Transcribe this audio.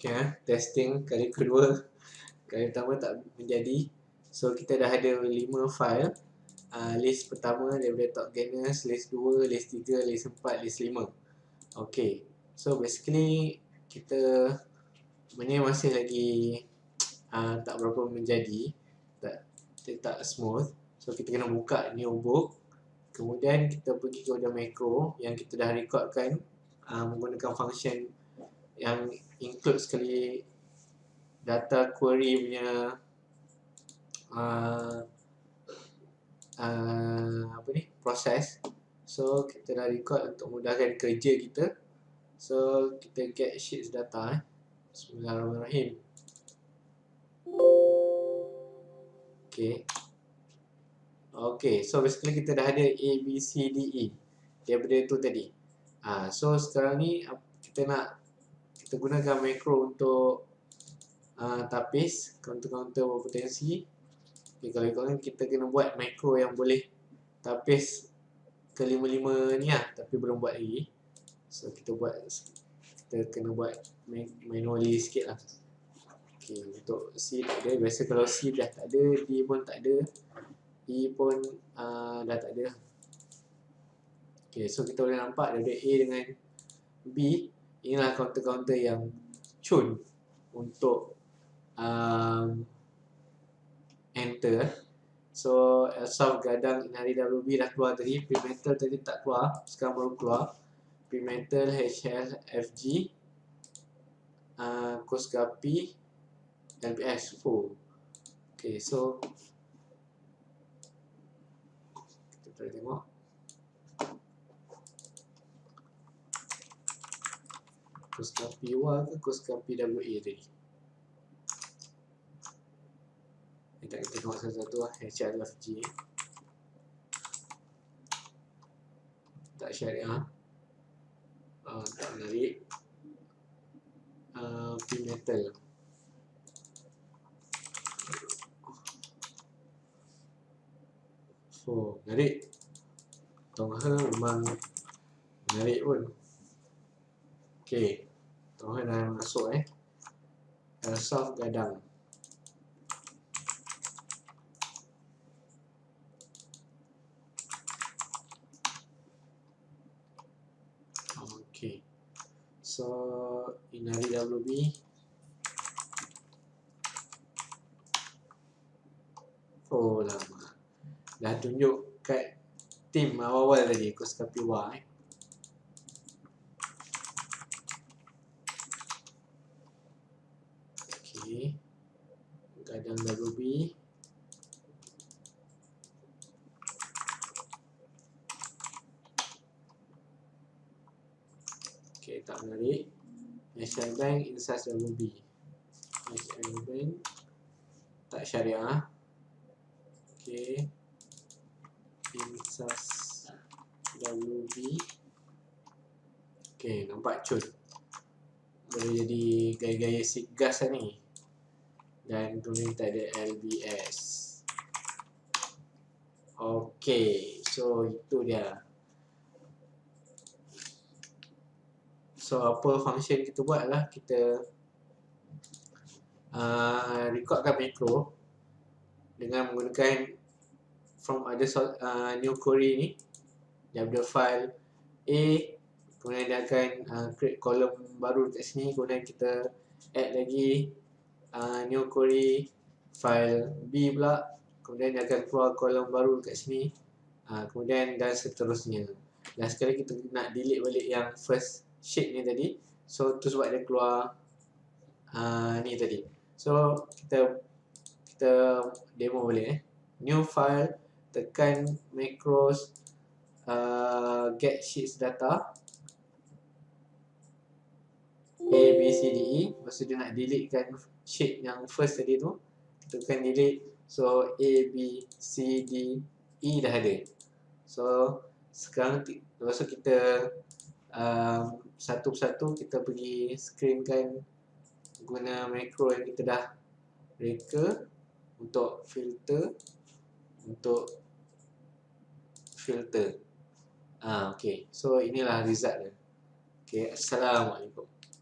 Okay, testing kali kedua. Kali pertama tak menjadi. So kita dah ada 5 file. List pertama daripada top gainers, list 2, list 3, list 4, list 5. Okay, so basically kita benda masih lagi tak berapa menjadi, tak smooth. So kita kena buka new book. Kemudian kita pergi kepada macro yang kita dah recordkan menggunakan function yang include sekali data query punya proses. So kita dah record untuk mudahkan kerja kita. So kita get sheets data. Bismillahirrahmanirrahim. Okay, so basically kita dah ada A, B, C, D, E daripada tu tadi. So sekarang ni kita gunakan macro untuk tapis counter-counter berpotensi. Okay, kalau ikutkan kita kena buat macro yang boleh tapis ke 55 ni lah, tapi belum buat lagi. So kita kena buat manually sikit lah. Okay, untuk C tak ada. Biasa kalau C dah tak ada, D pun tak ada, E pun dah tak ada. Okay, so kita boleh nampak daripada A dengan B, inilah counter-counter yang cun untuk enter. So Elsaf gadang inari WB dah keluar tadi. Premental tadi tak keluar, sekarang baru keluar. Premental HL FG Koskapi LBS full. Okay, so kita try tengok. Koskapi WA ke Koskapi WA tadi? Kita tengok satu-satu lah. HLFG tak syariah, tak menarik. P-metal menarik. Tongha memang menarik pun. Okay, Tongha dah masuk Elsaf gadang. Okay, so inari WB lama dah tunjuk kat tim awal-awal tadi Koskapi WA Okay, gadang WB. Okay, tak menarik. National Bank Insas WB. National Bank tak syariah. Okay, Insas WB. Okay, nampak cun. Boleh jadi gaya-gaya seat gas lah ni. Dan kemudian kita ada LBS. Okay, so itu dia. So apa function kita buat adalah kita recordkan macro dengan menggunakan from other new query ni daripada file A. Kemudian dia akan create column baru dekat sini. Kemudian kita add lagi new query file B pula. Kemudian dia akan keluar column baru dekat sini. Kemudian dan seterusnya. Dan sekali kita nak delete balik yang first sheet ni tadi. So tu sebab dia keluar ni tadi. So kita demo balik new file, tekan macros get sheets data A, B, C, D, E. Lepas tu dia nak delete kan sheet yang first tadi tu, kita tekan delete. So A, B, C, D, E dah ada. So sekarang lepas tu kita satu persatu kita pergi screenkan guna macro yang kita dah reka untuk filter. Okay, so inilah result dia. Okay, Assalamualaikum.